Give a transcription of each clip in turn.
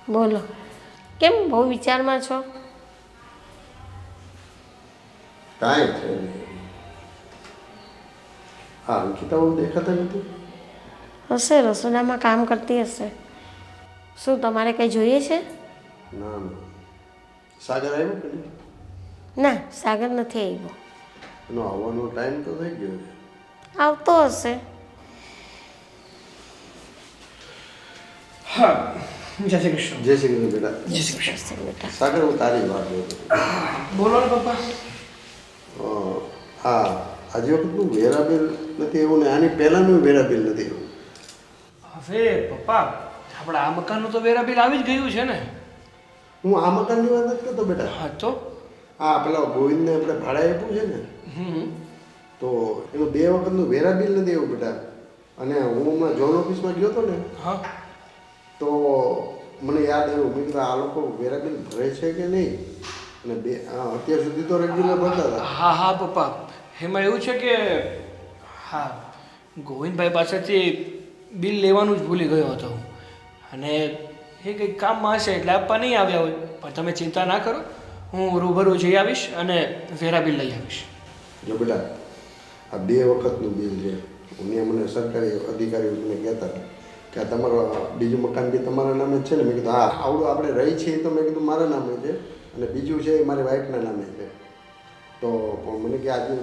બોલો, કેમ બહુ વિચારમાં છો? કાંઈ છે નહીં. હા, અંકિતા બહુ દેખાતા નથી. હશે, રસોડામાં કામ કરતી હશે. શું તમારે કંઈ જોઈએ છે? ના ના, સાગર આવ્યો કે નહીં? ના, સાગર નથી આવ્યો. એનો આવવાનો ટાઈમ તો થઈ ગયો છે. આવતો હશે. હા, જય શ્રી કૃષ્ણ. જય શ્રી કૃષ્ણ બેટા. જય શ્રી કૃષ્ણ. હશે બેટા. સાગર, હું તારી વાત જોતો હતો. બોલો ને પપ્પા. હા, આજે વખતનું વેરાબિલ નથી એવું ને આની પહેલાંનું વેરાબિલ નથી એવું. હવે પપ્પા, આપણે આ મકાનનું તો વેરા બિલ આવી જ ગયું છે ને. હું આ મકાનની વાત નથી કરતો બેટા. હા તો હા, પેલા ગોવિંદને આપણે ભાડા આપ્યું છે ને, તો એનું 2 વખતનું વેરાબિલ નથી એવું બેટા. અને હું હમણાં જોન ઓફિસમાં ગયો હતો ને, હા તો મને યાદ આવ્યું. મેં કીધું આ લોકો વેરાબિલ ભરે છે કે નહીં. અને અત્યાર સુધી તો રેગ્યુલર ભરતા હતા. હા હા પપ્પા, એમાં એવું છે કે હા, ગોવિંદભાઈ પાસેથી બિલ લેવાનું જ ભૂલી ગયો હતો અને એ કંઈક કામમાં હશે એટલે આપવા નહીં આવ્યા હોય. પણ તમે ચિંતા ના કરો, હું રૂબરૂ જઈ આવીશ અને વેરા બિલ લઈ આવીશ. જો બેટા, આ 2 વખતનું બિલ છે. મને સરકારી અધિકારીઓ મને કહેતા હતા કે આ તમારો બીજું મકાન બી તમારા નામે જ છે ને. મેં કીધું હા, આવડું આપણે રહી છીએ તો મેં કીધું મારા નામે છે, અને બીજું છે એ મારી વાઈફના નામે છે. તો મને કે આજે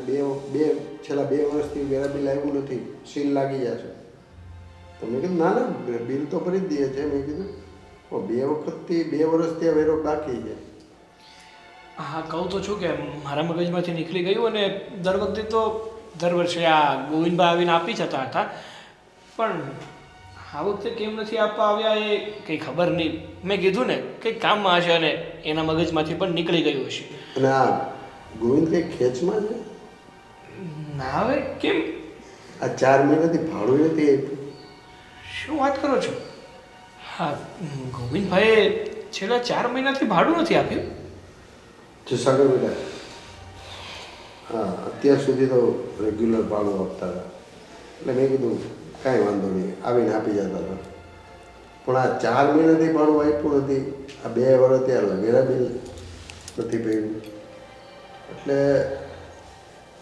છેલ્લા 2 વર્ષથી વેરા બિલ આવ્યું નથી, સીલ લાગી જશે. તો મેં કીધું ના ના, બિલ તો ભરી જ દઈએ છે. મેં કીધું 2 વખતથી 2 વર્ષથી આ વેરો બાકી છે. હા, કહું તો છું કે મારા મગજમાંથી નીકળી ગયું અને દર વર્ષે આ ગોવિંદભાઈ આવીને આપી જતા હતા. પણ આ વખતે કેમ નથી આપવા આવ્યા એ કંઈ ખબર નહીં. મેં કીધું ને કંઈક કામમાં હશે અને એના મગજમાંથી પણ નીકળી ગયું હશે. અને આ ગોવિંદ કંઈક ખેંચમાં છે. ના હવે કેમ? આ 4 મહિનાથી ભાડું નથી આપ્યું. શું વાત કરો છો? હા, ગોવિંદભાઈએ છેલ્લા 4 મહિનાથી ભાડું નથી આપ્યું. જો સાગર બેટા, હા, અત્યાર સુધી તો રેગ્યુલર ભાડું આપતા હતા. એટલે મેં કીધું કાંઈ વાંધો નહીં, આવીને આપી જતા હતા. પણ આ 4 મહિનાથી ભાડું આપ્યું નથી. આ 2 વર્ષ ત્યાં વેરા બિલ નથી પડ્યું. એટલે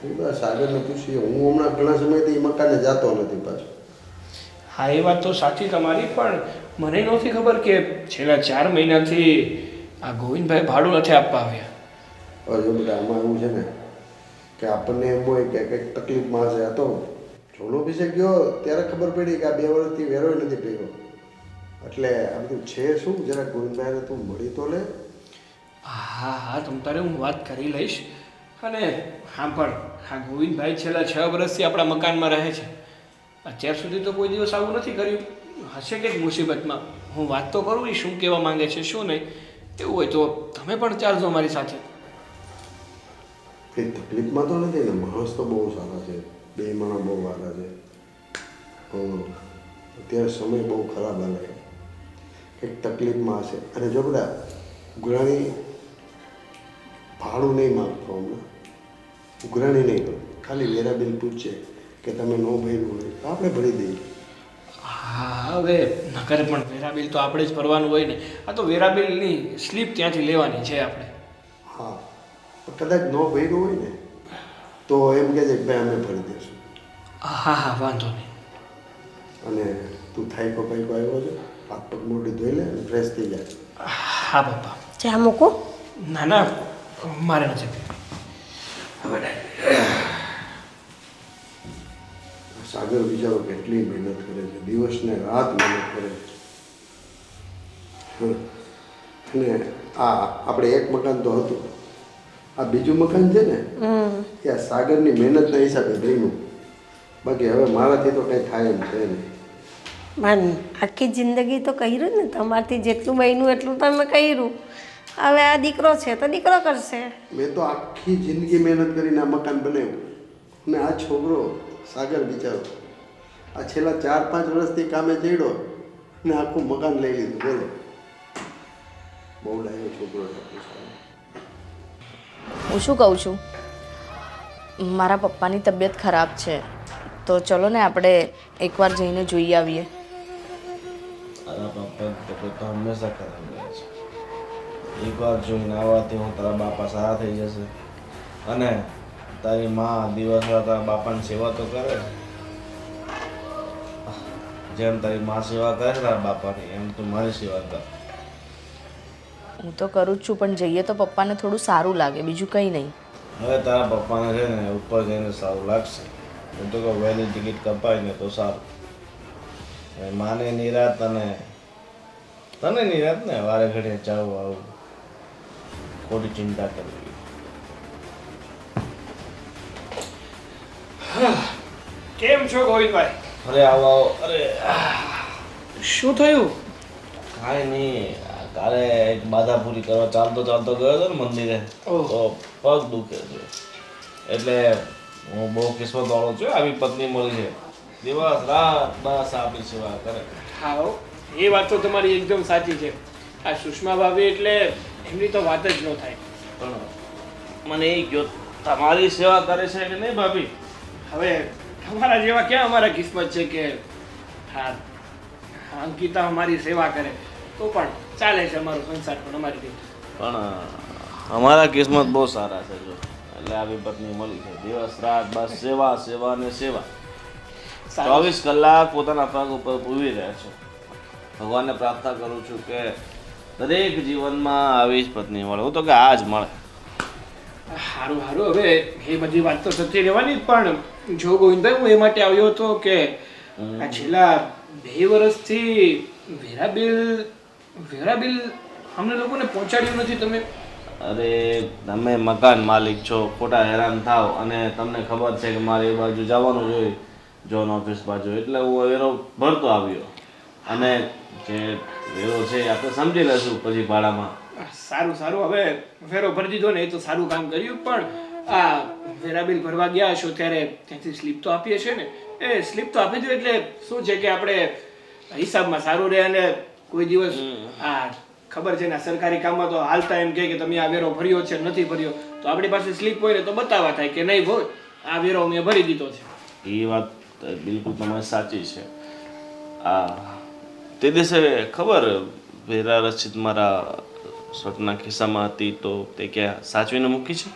મેં કીધું આ સાગરને પૂછીએ. હું હમણાં ઘણા સમયથી એ મકાને જતો નથી પાછો. હા, એ વાત તો સાચી તમારી, પણ મને નહોતી ખબર કે છેલ્લા 4 મહિનાથી આ ગોવિંદભાઈ ભાડું નથી આપવા આવ્યા. હવે જો બેટા, આમાં એવું છે ને કે આપણને એમ હોય કે કંઈક તકલીફમાં હશે. આ તો જોન ઓફિસે ગયો ત્યારે ખબર પડી કે આ 2 વર્ષથી વેરો નથી પડ્યો. એટલે આ બધું છે શું, જરાક ગોવિંદભાઈને તું મળી તો લે. હા હા, તમ તારે હું વાત કરી લઈશ. અને હા, પણ હા, ગોવિંદભાઈ છેલ્લા 6 વર્ષથી આપણા મકાનમાં રહે છે. અત્યાર સુધી તો કોઈ દિવસ આવું નથી કર્યું. હશે કંઈક મુસીબતમાં. હું વાત તો કરું, એ શું કહેવા માંગે છે શું નહીં. એવું હોય તો તમે પણ ચાલજો મારી સાથે. કંઈ તકલીફમાં તો નથી ને. માણસ તો બહુ સારા છે, 2 માણસ બહુ સારા છે. અત્યારે સમય બહુ ખરાબ હાલે. કંઈક તકલીફમાં હશે. અને જો બધા ઉઘરાણી ભાડું નહીં માગતો, હમણાં ઉઘરાણી નહીં કરો, ખાલી વેરા બિલ પૂછશે કે તમે ન ભર્યું હોય તો આપણે ભરી દઈએ. હા, હવે નકર પણ વેરા બિલ તો આપણે જ ભરવાનું હોય ને. આ તો વેરા બિલની સ્લીપ ત્યાંથી લેવાની છે આપણે. હા, કદાચ ન ભર્યું હોય ને તો એમ કહે છે કે ભાઈ અમે ભરી દઈશું. હા હા, વાંધો નહીં. અને તું થાયકો પાઈકો આવ્યો છે, હાથ પગ મોઢું ધોઈ લે અને ફ્રેશ થઈ જાય. હા પપ્પા. ચા મૂકો. ના ના, મારે નથી. હવે સાગર બિચારો કેટલી મહેનત કરે છે, દિવસ ને રાત મહેનત કરે છે. અને આ આપણે એક મકાન તો હતું, આ બીજું મકાન છે ને એ આ સાગરની મહેનતના હિસાબે બન્યું. બાકી હવે મારાથી તો કંઈ થાય એમ છે નહીં. માન આખી જિંદગી તો કર્યું ને, તમારથી જેટલું બન્યું એટલું તમે કર્યું. હવે આ દીકરો છે તો દીકરો કરશે. મેં તો આખી જિંદગી મહેનત કરીને આ મકાન બનાવ્યું. અને આ છોકરો સાગર બિચારો આ છેલ્લા 4-5 વર્ષથી કામે ચડ્યો અને આખું મકાન લઈ લીધું. બોલો, બહુ ડાયો છોકરો છે. હું શું કહું છું, મારા પપ્પાની તબિયત ખરાબ છે તો ચલો ને આપણે એકવાર જઈને જોઈ આવીએ. તારા પપ્પા તો હંમેશા ખરાબ રહે છે. એકવાર જોઈને આવવાથી હું તારા બાપા સારા થઈ જશે અને તારી માં દિવસ રાત તારા બાપાની સેવા તો કરે જેમ તારી માં સેવા કરે છે તારા બાપાની એમ તું મારી સેવા કર. હું તો કરું જ છું પણ જઈએ તો પપ્પાને થોડું સારું લાગે, બીજું કંઈ નહીં. હવે તારા પપ્પાને છે ને ઉપર જઈને સારું લાગશે. હું તો કહું વહેલી ટિકિટ કપાય ને તો સારું. હવે માને નિરાત અને તને નિરાત ને વારે ઘડીએ જાવું આવું ખોટી ચિંતા કરવી. કેમ છો ગોવિંદભાઈ? અરે આવો આવો. અરે શું થયું? કાંઈ નહીં, કાલે એક બાધા પૂરી કરવા ચાલતો ચાલતો ગયો હતો ને મંદિરે ઓહ. તો પગ દુખે છે એટલે હું બહુ કિસ્મતવાળો છું. આવી પત્ની મળી છે, દિવસ રાત બસ આપણી સેવા કરે. હા હો, એ વાત તો તમારી એકદમ સાચી છે. આ સુષ્મા ભાભી એટલે એમની તો વાત જ ન થાય. પણ મને એ કહો તમારી સેવા કરે છે કે નહીં ભાભી? હવે તમારા જેવા ક્યાં અમારા કિસ્મત છે કે હા અંકિતા અમારી સેવા કરે તો પણ ચાલે છે અમારો સંસાર પણ અમારી રીતે. પણ અમારા કિસ્મત બહુ સારા છે જો એટલે આવી પત્ની મળી છે. દિવસ રાત બસ સેવા સેવા ને સેવા. સારું. 24 કલાક પોતાના પગ ઉપર ઊભી રહે છે. ભગવાનને પ્રાર્થના કરું છું કે દરેક જીવનમાં આવી જ પત્ની મળે. હું તો કે આ જ મળે. સારું સારું, હવે એ બધી વાત તો સચ્ચી રહેવાની જ, પણ જો ગોવિંદભાઈ હું એ માટે આવ્યો હતો કે આ છેલ્લા 2 વર્ષથી વેરા બિલ અમને લોકોને પહોંચાડ્યું નથી. તમે અરે તમે મકાન માલિક છો, ખોટા હેરાન થાવ અને તમને ખબર છે કે મારે એ બાજુ જવાનું જોઈએ જોન ઓફિસ બાજુ, એટલે હું વેરો ભરતો આવ્યો અને જે વેરો છે એ આપણે સમજી લઈશું પછી ભાડામાં. સારું સારું, હવે વેરો ભરી દીધો ને એ તો સારું કામ કર્યું, પણ આ વેરા બિલ ભરવા ગયા છો ત્યારે ત્યાંથી સ્લીપ તો આપીએ છે ને, એ સ્લીપ તો આપી દો એટલે શું છે કે આપણે હિસાબમાં સારું રહે અને કોઈ દિવસ આ ખબર છે ને સરકારી કામમાં તો હાલતા એમ કહે કે તમે આ વેરો ભર્યો છે નથી ભર્યો, તો આપણી પાસે સ્લીપ હોય ને તો બતાવવા થાય કે નહીં ભાઈ આ વેરો મેં ભરી દીધો છે. એ વાત બિલકુલ તમારી સાચી છે. આ તે દિવસે ખબર વેરા રસીદ મારા શર્ટના ખિસ્સામાં હતી તો તે ક્યાં સાચવીને મૂકી છે?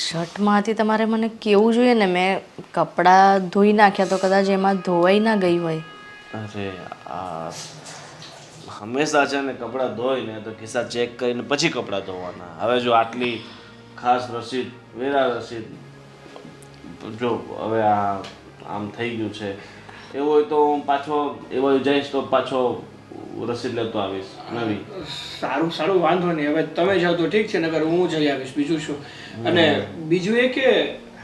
શર્ટમાંથી તમારે મને કેવું જોઈએ ને, મેં કપડાં ધોઈ નાખ્યા તો કદાચ એમાં ધોવાઈ ના ગઈ હોય. અરે આ હંમેશા છે ને કપડાં ધોઈને તો ખિસ્સા ચેક કરીને પછી કપડાં ધોવાના. હવે જો આટલી ખાસ રસીદ વેરા રસીદ જો હવે આ આમ થઈ ગયું છે એવું હોય તો હું પાછો એવો જઈશ તો પાછો રસીદ લેતો આવીશ નવી. સારું સારું, વાંધો નહીં, હવે તમે જાઓ તો ઠીક છે, નકર હું જઈ આવીશ, બીજું શું. અને બીજું એ કે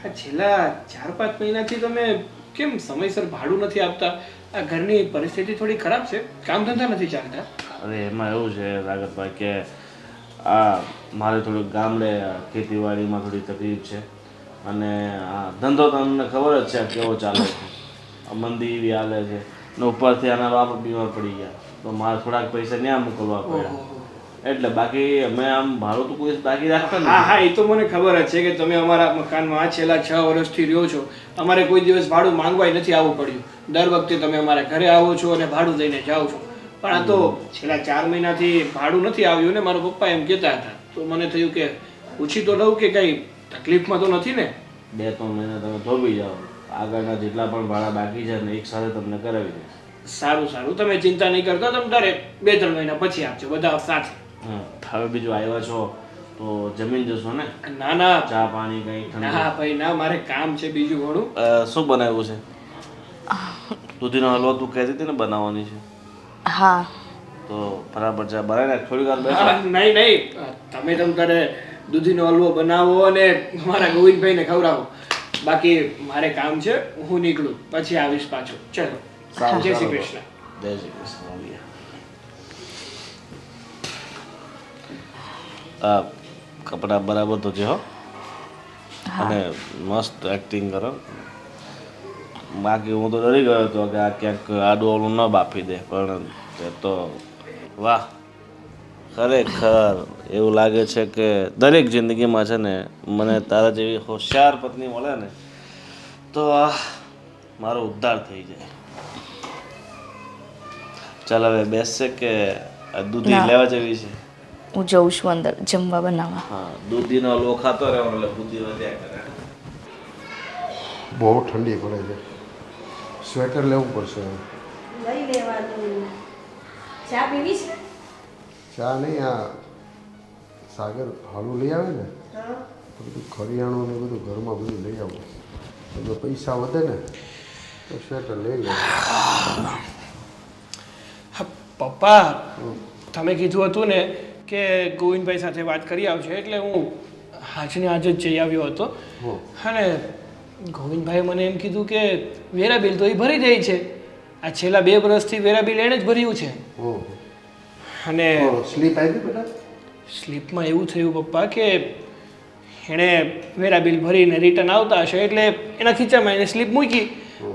આ છેલ્લા 4-5 મહિનાથી તમે કેમ સમયસર ભાડું નથી આપતા? આ ઘરની પરિસ્થિતિ થોડી ખરાબ છે, કામ ધંધા નથી ચાલતા. અરે એમાં એવું છે રાગતભાઈ કે આ મારે થોડુંક ગામડે ખેતીવાડીમાં થોડી તકલીફ છે અને આ ધંધો તમને ખબર જ છે કેવો ચાલે છે, આ મંદી એવી હાલે છે ને ઉપરથી આના બાપ બીમાર પડી ગયા તો મારે થોડાક પૈસા ત્યાં મોકલવા પડ્યા એટલે બાકી અમે આમ ભાડું તો કોઈ બાકી રાખતા હા નથી. હા, એ તો મને ખબર જ છે કે તમે અમારા મકાનમાં આ છેલ્લા 6 વર્ષથી રહ્યો છો, અમારે કોઈ દિવસ ભાડું માંગવાય નથી આવવું પડ્યું. દર વખતે તમે અમારા ઘરે આવો છો અને ભાડું દઈને જાઓ છો, પણ આ તો છેલ્લા 4 મહિનાથી ભાડું નથી આવ્યું ને મારા પપ્પા એમ કહેતા હતા, તો મને થયું કે પૂછી તો લઉં કે કઈ તકલીફમાં તો નથી ને. 2-3 મહિના તમે ધોબી જાઓ, આગળના જેટલા પણ ભાડા બાકી છે ને એક સાથે તમને કરાવી દઈશ. સારું સારું, તમે ચિંતા નહીં કરતા, તમે તારે 2-3 મહિના પછી આપજો બધા સાથે. હવે બીજું આવ્યા છો તો જમીન જશો ને? ના ના ચા પાણી કંઈ ઠંડુ? ના ભાઈ ના, મારે કામ છે બીજું ઘણું. શું બનાવ્યું છે? દૂધીનો હલવો તું કહેતી હતી ને બનાવવાની છે, હા તો બરાબર ચા બનાવી નાખ. થોડી વાર બેસો. હા, નહીં નહીં, તમે તારે દૂધીનો હલવો બનાવો અને મારા ગોવિંદભાઈને ખવડાવો, બાકી મારે કામ છે, હું નીકળું પછી આવીશ પાછો. ચલો, જય શ્રી કૃષ્ણ. જય શ્રી કૃષ્ણ. મળીએ. આ કપડાં બરાબર તો છે હો, અને મસ્ત એક્ટિંગ કરો. બાકી હું તો ડરી ગયો હતો કે આ ક્યાંક આડું ઓલું ન બાફી દે, પણ તે તો વાહ, ખરેખર એવું લાગે છે કે દરેક જિંદગીમાં છે ને મને તારા જેવી હોશિયાર પત્ની મળે ને તો મારો ઉદ્ધાર થઈ જાય. ચાલ હવે બેસશે કે દૂધી ના. લેવા જવી છે? હું જઉં છું અંદર જમવા બનાવવા. હા, દૂધીનો હલવો ખાતો રહેવાનો એટલે બુદ્ધિ વધ્યા કરે. બહુ ઠંડી પડે છે, સ્વેટર લેવું પડશે. લઈ લેવાનું. ચા પીવી છે? ચા નહીં, આ સાગર હાલું લઈ આવે ને હા. તો બધું કરિયાણું ને બધું ઘરમાં બધું લઈ આવું. જો પૈસા વધે ને તો સ્વેટર લઈ લે. હા પપ્પા, તમે કીધું હતું ને કે ગોવિંદભાઈ સાથે વાત કરી આવજો, એટલે હું આજને આજ જ જઈ આવ્યો હતો. હો. અને ગોવિંદભાઈએ મને એમ કીધું કે વેરા બિલ તો એ ભરી દે છે. આ છેલ્લા 2 વર્ષથી વેરા બિલ એણે જ ભર્યું છે. હો અને સ્લીપ આવી બેટા? સ્લીપમાં એવું થયું પપ્પા કે એણે વેરા બિલ ભરીને રિટર્ન આવતા હશે એટલે એના ખીચામાં એને સ્લીપ મૂકી,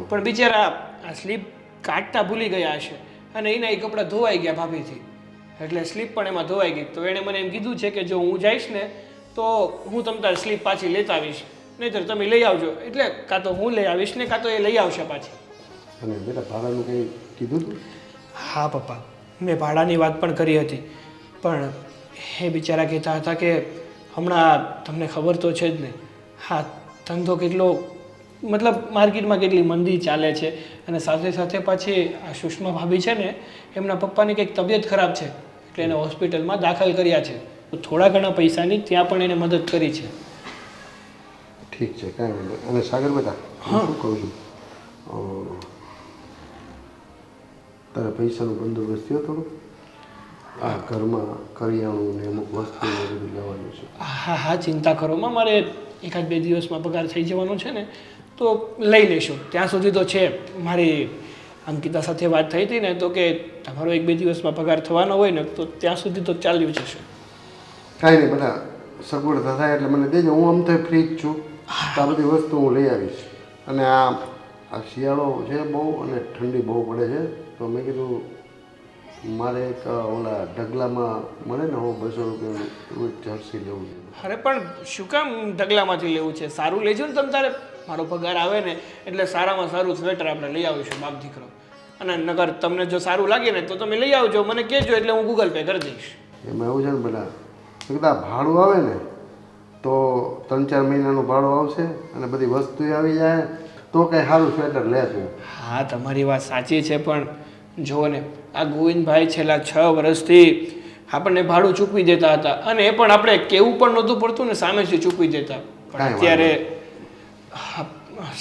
પણ બિચારા આ સ્લીપ કાઢતા ભૂલી ગયા હશે અને એના એ કપડાં ધોવાઈ ગયા ભાભીથી, એટલે સ્લીપ પણ એમાં ધોવાઈ ગઈ. તો એણે મને એમ કીધું છે કે જો હું જઈશ ને તો હું તમ તારી સ્લીપ પાછી લેતા આવીશ, નહીંતર તમે લઈ આવજો. એટલે કાં તો હું લઈ આવીશ ને કાં તો એ લઈ આવશે પાછી. અને બેટા ભાડાનું કંઈ કીધું તું? હા પપ્પા, મેં ભાડાની વાત પણ કરી હતી, પણ એ બિચારા કહેતા હતા કે હમણાં તમને ખબર તો છે જ ને, હા ધંધો કેટલો, મતલબ માર્કેટમાં કેટલી મંદી ચાલે છે, અને સાથે સાથે પાછી આ સુષ્મા ભાભી છે ને એમના પપ્પાની કંઈક તબિયત ખરાબ છે, એટલે એને હોસ્પિટલમાં દાખલ કર્યા છે. તો થોડા ઘણા પૈસાની ત્યાં પણ એને મદદ કરી છે. ઠીક છે, કાંઈ વાંધો નહીં. અને સાગર બેટા હું શું કહું છું, તારે પૈસાનું બંદોબસ્ત થયો થોડું? આ ઘરમાં કરિયાણું ને અમુક વસ્તુ ને બધું લેવાનું છે. હા હા, ચિંતા કરોમાં, મારે 1-2 દિવસમાં પગાર થઈ જવાનો છે ને તો લઈ લેશું. ત્યાં સુધી તો છે. મારી અંકિતા સાથે વાત થઈ હતી ને તો કે તમારો 1-2 દિવસમાં પગાર થવાનો હોય ને તો ત્યાં સુધી તો ચાલ્યું જશે. કાંઈ નહીં બેટા, સગવડતા થાય એટલે મને દેજો. હું આમ તો ફ્રી જ છું, તો આ બધી વસ્તુ હું લઈ આવીશ. અને આ શિયાળો છે બહુ અને ઠંડી બહુ પડે છે, તો મેં કીધું મારે એક ઓલા ઢગલામાં મળે ને, હું 200 રૂપિયાનું જર્સી લેવું છે. અરે પણ શું કામ ઢગલામાંથી લેવું છે? સારું લેજો ને તમ તારે. મારો પગાર આવે ને એટલે સારામાં સારું સ્વેટર આપણે લઈ આવીશું બાપ દીકરો. અને નગર તમને જો સારું લાગે ને તો તમે લઈ આવજો, મને કહેજો એટલે હું ગૂગલ પે કરી દઈશ. એમાં એવું છે ને બેટા, કદાચ ભાડું આવે ને તો 3-4 મહિનાનું ભાડું આવશે અને બધી વસ્તુ આવી જાય તો કંઈ સારું સ્વેટર લેશું. હા તમારી વાત સાચી છે, પણ જુઓ ને આ ગોવિંદભાઈ છેલ્લા 6 વર્ષથી આપણને ભાડું ચૂકવી દેતા હતા, અને એ પણ આપણે કેવું પણ નહોતું પડતું ને સામેથી ચૂકવી દેતા. પણ અત્યારે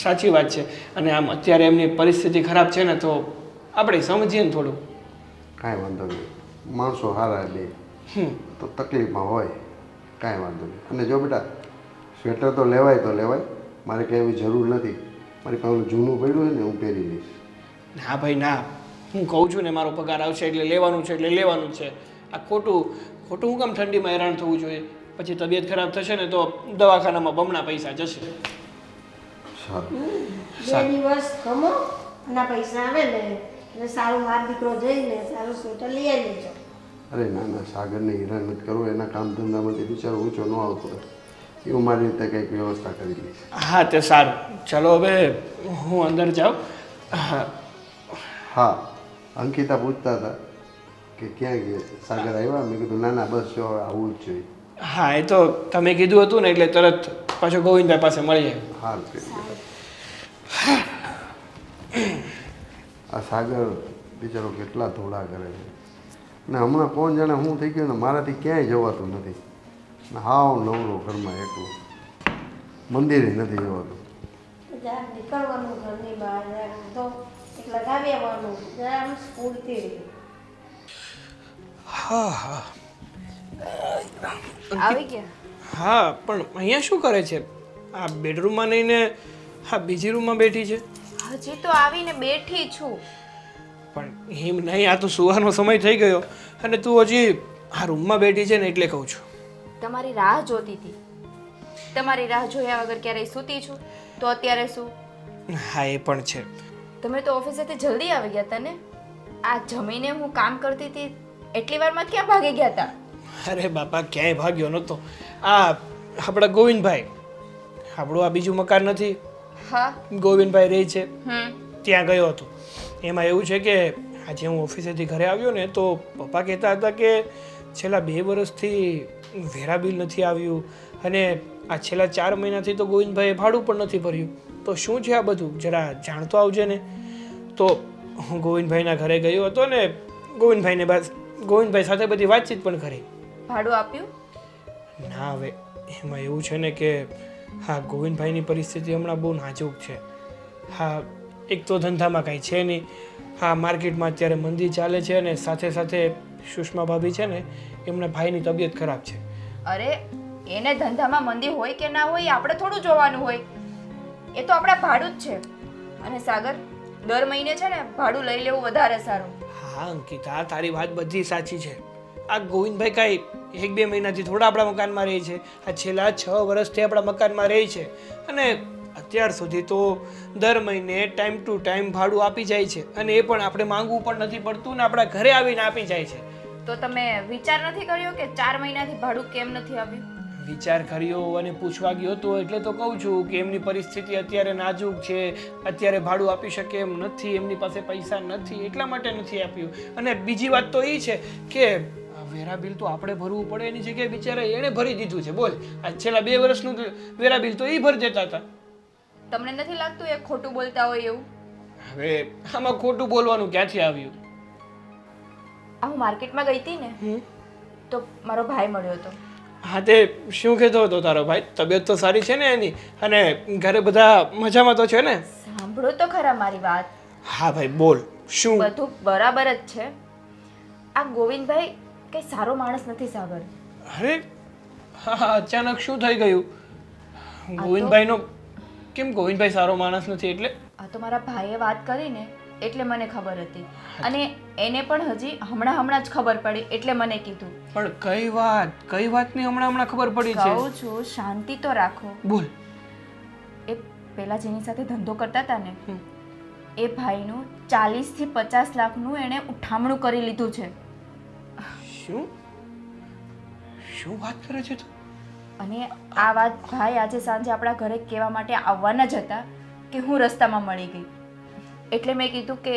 સાચી વાત છે, અને આમ અત્યારે એમની પરિસ્થિતિ ખરાબ છે ને તો આપણે સમજીએ ને થોડું. કાંઈ વાંધો નહીં, માણસો સારા બે તો તકલીફમાં હોય, કાંઈ વાંધો નહીં. અને જો બેટા સ્વેટર તો લેવાય, મારે કંઈ એવી જરૂર નથી. મારી પાસે ઓલું જૂનું પડ્યું હોય ને હું પહેરી લઈશ. ના ભાઈ ના, હું કહું છું ને મારો પગાર આવશે એટલે લેવાનું છે એટલે લેવાનું છે. આ ખોટું હું કામ ઠંડીમાં હેરાન થવું જોઈએ? પછી તબિયત ખરાબ થશે ને તો દવાખાનામાં બમણા પૈસા જશે. સારું. 2 દિવસ ખમો અને પૈસા આવે ને એટલે સારું મારો દીકરો જઈને સારું સ્વેટર લઈ આવી લેજો. અરે ના ના, સાગરને હેરાન નથી કરવું, એના કામ ધંધામાંથી બિચારો ઊંચો ન આવતો હોય એવું મારી રીતે કંઈક વ્યવસ્થા કરી લઈશ. હા તે સારું, ચલો હવે હું અંદર જાઉં. હા, અંકિતા પૂછતા હતા કે ક્યાં ગયા સાગર આવ્યા? મેં કીધું ના ના બસ જો હવે આવું જ જોઈએ. હા એ તો તમે કીધું હતું ને એટલે તરત પાછો ગોવિંદભાઈ પાસે મળી જાય. હાલ આ સાગર બિચારો કેટલા ધોળા કરે છે ને હમણાં કોણ જાણે હું થઈ ગયું ને મારાથી ક્યાંય જવાતું નથી ને હાવ નવરો ઘરમાં એકલું, મંદિરે નથી જવાતું. જરા નીકળવાનું ઘરની બહાર, જરા તો એક લગાવી આવવાનું, જરા આમ સ્ફૂર્તિ રહે. હા હા આવી ગયા? હા, પણ અહીંયા શું કરે છે? આ બેડરૂમમાં નહીં ને હા બીજી રૂમમાં બેઠી છે. હજી તો આવીને બેઠી છું. પણ એમ નહીં, આ તો સુવાનો સમય થઈ ગયો અને તું હજી આ રૂમમાં બેઠી છે ને એટલે કહું છું. તમારી રાહ જોતી હતી. તમારી રાહ જોયા વગર ક્યારેય સૂતી છું તો અત્યારે શું? હા એ પણ છે. તમે તો ઓફિસેથી જલ્દી આવી ગયા હતા ને? આ જમીને હું કામ કરતી હતી એટલી વારમાં ક્યાં ભાગી ગયા હતા? અરે બાપા, ક્યાંય ભાગ્યો નહોતો. આ આપણા ગોવિંદભાઈ, આપણું આ બીજું મકાન નથી હા. ગોવિંદભાઈ રહે છે હમ. ત્યાં ગયો હતો. એમાં એવું છે કે આજે હું ઓફિસેથી ઘરે આવ્યો ને તો પપ્પા કહેતા હતા કે છેલ્લા 2 વર્ષથી વેરા બિલ નથી આવ્યું અને આ છેલ્લા 4 મહિનાથી તો ગોવિંદભાઈએ ભાડું પણ નથી ભર્યું. તો શું છે આ બધું, જરા જાણતો આવજે ને. તો હું ગોવિંદભાઈના ઘરે ગયો હતો ને ગોવિંદભાઈ સાથે બધી વાતચીત પણ કરી. ભાડું આપ્યું? ના, હવે એમાં એવું છે ને કે હા, ગોવિંદભાઈની પરિસ્થિતિ હમણાં બહુ નાજુક છે. હા, એક તો ધંધામાં કાંઈ છે નહીં. હા, માર્કેટમાં અત્યારે મંદી ચાલે છે અને સાથે સાથે સુષ્મા ભાભી છે ને એમના ભાઈની તબિયત ખરાબ છે. અરે એને ધંધામાં મંદી હોય કે ના હોય આપણે થોડું જોવાનું હોય. એ તો આપણા ભાડું જ છે. અને સાગર, દર મહિને છે ને ભાડું લઈ લેવું વધારે સારું. હા અંકિતા, તારી વાત બધી સાચી છે. આ ગોવિંદભાઈ કાંઈ 1-2 મહિનાથી થોડા આપણા મકાનમાં રહે છે. આ છેલ્લા 6 વર્ષથી આપણા મકાનમાં રહે છે અને અત્યાર સુધી તો દર મહિને ટાઈમ ટુ ટાઈમ ભાડું આપી જાય છે અને એ પણ આપણે માંગવું પણ નથી પડતું ને આપણા ઘરે આવીને આપી જાય છે. તો તમે વિચાર નથી કર્યો કે 4 મહિનાથી ભાડું કેમ નથી આવ્યું? વિચાર કર્યો અને પૂછવા ગયો હતો એટલે તો કહું છું કે એમની પરિસ્થિતિ અત્યારે નાજુક છે, અત્યારે ભાડું આપી શકે એમ નથી, એમની પાસે પૈસા નથી, એટલા માટે નથી આપ્યું. અને બીજી વાત તો એ છે કે વેરા બિલ તો આપણે ભરવું પડે, એની જગ્યાએ બિચારા એણે ભરી દીધું છે. બોલ, આ છેલ્લા 2 વર્ષનું વેરા બિલ તો એ ભરી દેતા હતા. તમને નથી લાગતું એ ખોટું બોલતા હોય એવું? હવે આમાં ખોટું બોલવાનું ક્યાંથી આવ્યું? આ હું માર્કેટમાં ગઈ હતી ને તો મારો ભાઈ મળ્યો હતો. હા, તે શું કહેતો હતો તારો ભાઈ? તબિયત તો સારી છે ને એની? અને ઘરે બધા મજામાં તો છે ને? સાંભળો તો ખરા મારી વાત. હા ભાઈ, બોલ. શું? બધું બરાબર જ છે. આ ગોવિંદભાઈ કઈ સારો માણસ નથી સાગર. અરે હા, અચાનક શું થઈ ગયું? ગોવિંદભાઈનો કેમ ગોવિંદભાઈ સારો માણસ નથી એટલે? આ તો મારા ભાઈએ વાત કરી ને એટલે મને ખબર હતી અને એને પણ હજી હમણાં જ ખબર પડી એટલે મને કીધું. પણ કઈ વાતની હમણાં ખબર પડી છે? કહું છું, શાંતિ તો રાખો. બોલ. એ પેલા જેની સાથે ધંધો કરતા હતા ને એ ભાઈનું 40 થી 50 લાખનું એણે ઉઠામણું કરી લીધું છે. શું વાત કરે છે તું? અને આ વાત ભાઈ આજે સાંજે આપણા ઘરે કહેવા માટે આવવાના જ હતા કે હું રસ્તામાં મળી ગઈ. એટલે મેં કીધું કે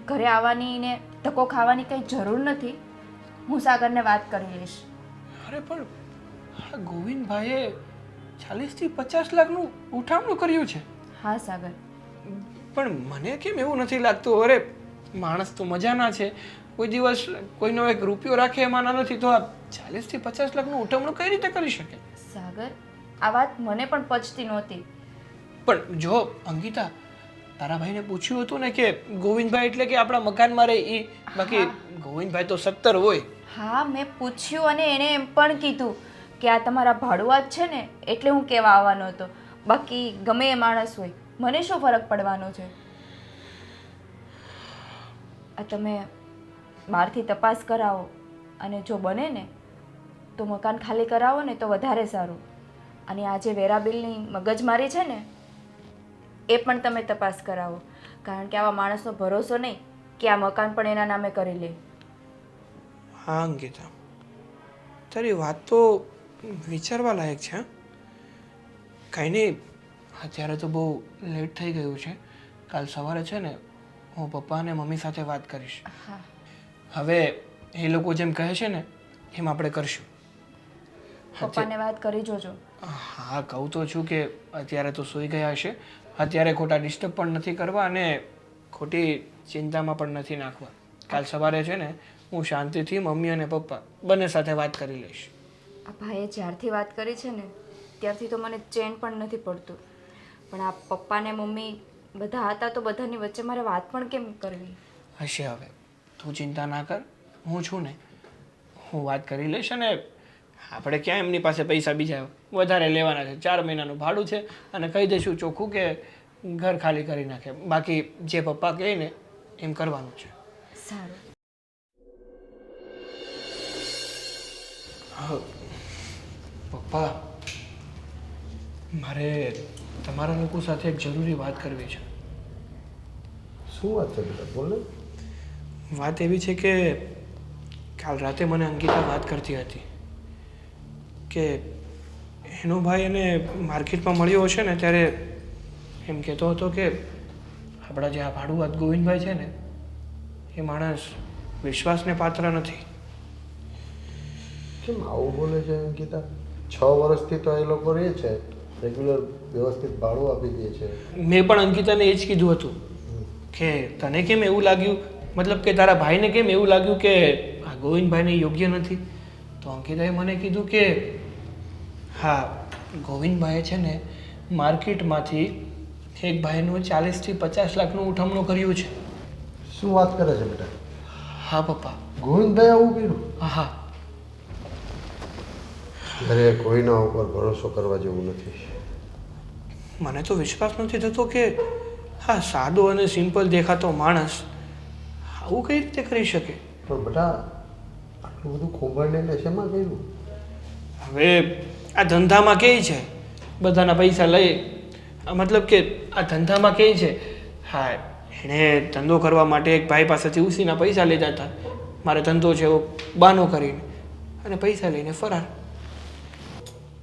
ઘરે આવવાની ને ધક્કો ખાવાની કંઈ જરૂર નથી, હું સાગરને વાત કરી લઈશ. અરે પણ આ ગોવિંદભાઈએ 40 થી 50 લાખનું ઉઠામણું કર્યું છે? હા સાગર. પણ મને કેમ એવું નથી લાગતું? અરે માણસ તો મજાના છે, કોઈ દિવસ કોઈનો 1 રૂપિયો રાખે એમાંના નથી, તો આ 40 થી 50 લાખનું ઉઠામણું કઈ રીતે કરી શકે? સાગર, આ વાત મને પણ પચતી નહોતી. પણ જો અંકિતા, તારા ભાઈને પૂછ્યું હતું ને કે ગોવિંદભાઈ એટલે કે આપણા મકાનમાં રહે એ? બાકી ગોવિંદભાઈ તો 70 હોય. હા, મેં પૂછ્યું અને એણે એમ પણ કીધું કે આ તમારા ભાડુઆત છે ને એટલે હું કહેવા આવવાનો હતો. બાકી ગમે એ માણસ હોય, મને શું ફરક પડવાનો છે? આ તમે બહારથી તપાસ કરાવો અને જો બને ને તો મકાન ખાલી કરાવો ને તો વધારે સારું. અને આ જે વેરા બિલની મગજમારી છે ને એ પણ તમે તપાસ કરાવો, કારણ કે આવા માણસનો ભરોસો નહીં કે આ મકાન પણ એના નામે કરી લે. હા અંકિતા, તારી વાત તો વિચારવા લાયક છે. કાંઈ નહીં, અત્યારે તો બહુ લેટ થઈ ગયું છે. કાલ સવારે છે ને હું પપ્પા અને મમ્મી સાથે વાત કરીશ. હવે એ લોકો જેમ કહે છે ને એમ આપણે કરશું. પપ્પાને વાત કરી જોજો. હા, કહું તો છું કે અત્યારે તો સૂઈ ગયા હશે, અત્યારે ખોટા ડિસ્ટર્બ પણ નથી કરવા અને ખોટી ચિંતામાં પણ નથી નાખવા. કાલ સવારે છે ને હું શાંતિથી મમ્મી અને પપ્પા બંને સાથે વાત કરી લઈશ. આ ભાઈએ જ્યારથી વાત કરી છે ને ત્યારથી તો મને ચેન પણ નથી પડતું. પણ આ પપ્પા ને મમ્મી બધા હતા તો બધાની વચ્ચે મારે વાત પણ કેમ કરવી? હશે. હવે તું ચિંતા ના કર, હું છું ને, હું વાત કરી લઈશ. અને આપણે ક્યાં એમની પાસે પૈસા બીજા વધારે લેવાના છે? 4 મહિનાનું ભાડું છે અને કહી દઈશું ચોખ્ખું કે ઘર ખાલી કરી નાખે. બાકી જે પપ્પા કહે ને એમ કરવાનું છે. સારું. પપ્પા, મારે તમારા લોકો સાથે એક જરૂરી વાત કરવી છે. શું વાત છે બેટા, બોલ ને. વાત એવી છે કે કાલ રાતે મને અંકિતા વાત કરતી હતી કે એનો ભાઈ એને માર્કેટમાં મળ્યો હશે ને ત્યારે એમ કહેતો હતો કે આપણા જે આ ભાડુઆત ગોવિંદભાઈ છે ને એ માણસ વિશ્વાસને પાત્ર નથી. કેમ આવું બોલે છે અંકિતા? 6 વર્ષથી તો એ લોકો રહે છે, રેગ્યુલર વ્યવસ્થિત ભાડું આપી દે છે. મેં પણ અંકિતાને એ જ કીધું હતું કે તને કેમ એવું લાગ્યું, મતલબ કે તારા ભાઈને કેમ એવું લાગ્યું કે આ ગોવિંદભાઈને યોગ્ય નથી? તો અંકિતાએ મને કીધું કે હા, ગોવિંદભાઈએ છે ને માર્કેટમાંથી એક ભાઈનું 40 થી 50 લાખનું ઉઠમણું કર્યું છે. શું વાત કરે છે બેટા? હા પપ્પા. ગોવિંદભાઈ આવું કર્યું? હા. અરે કોઈના ઉપર ભરોસો કરવા જેવું નથી. મને તો વિશ્વાસ નથી થતો કે હા, સાદો અને સિમ્પલ દેખાતો માણસ આવું કઈ રીતે કરી શકે? પણ બેટા આટલું બધું ખોભાઈને શેમાં કર્યું? હવે આ ધંધામાં કે છે બધાના પૈસા લઈ, મતલબ કે આ ધંધામાં કે છે હા, એણે ધંધો કરવા માટે એક ભાઈ પાસેથી ઉસીના પૈસા લીધા હતા. મારે ધંધો છે એવો બહાનો કરીને અને પૈસા લઈને ફરાર.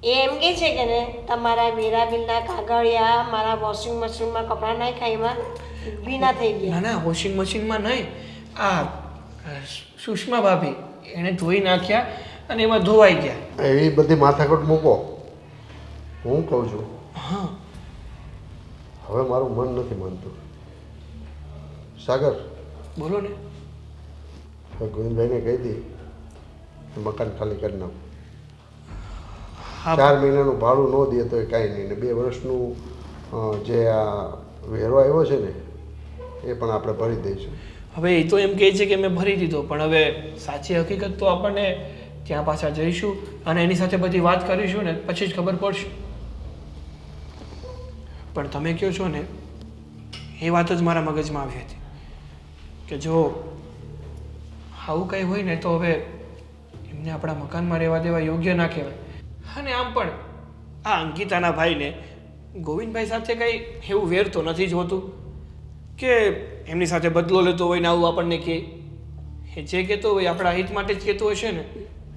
એ એમ કહે છે કે ને તમારા વેરા બિલના કાગળિયા મારા વોશિંગ મશીનમાં કપડાં નાખ્યા એમાં ભીના થઈ ગયા. ના ના, વોશિંગ મશીનમાં નહીં, આ સુષ્મા ભાભી એણે ધોઈ નાખ્યા અને એમાં ધોવાઈ ગયા. એવી બધી માથાકૂટ મૂકો. હું કહું છું, હા. હવે મારું મન નથી માનતું. સાગર, બોલો ને. હવે ગોવિંદભાઈને કહી દી કે મકાન ખાલી કરી નાખો. હા 4 મહિનાનું ભાડું ન દે તો એ કાંઈ નહીં, ને 2 વર્ષનું જે આ વેરો આવ્યો છે ને એ પણ આપણે ભરી દઈશું. હવે એ તો એમ કહે છે કે મેં ભરી દીધો, પણ હવે સાચી હકીકત તો આપણને ત્યાં પાછા જઈશું અને એની સાથે બધી વાત કરીશું ને પછી જ ખબર પડશે. પણ તમે કહો છો ને એ વાત જ મારા મગજમાં આવી હતી કે જો આવું કંઈ હોય ને તો હવે એમને આપણા મકાનમાં રહેવા દેવા યોગ્ય ના કહેવાય. અને આમ પણ આ અંકિતાના ભાઈને ગોવિંદભાઈ સાથે કંઈ એવું વેર તો નથી જ હોતું કે એમની સાથે બદલો લેતો હોય ને આવું આપણને કહે. એ જે કહેતો હોય આપણા હિત માટે જ કહેતો હશે ને,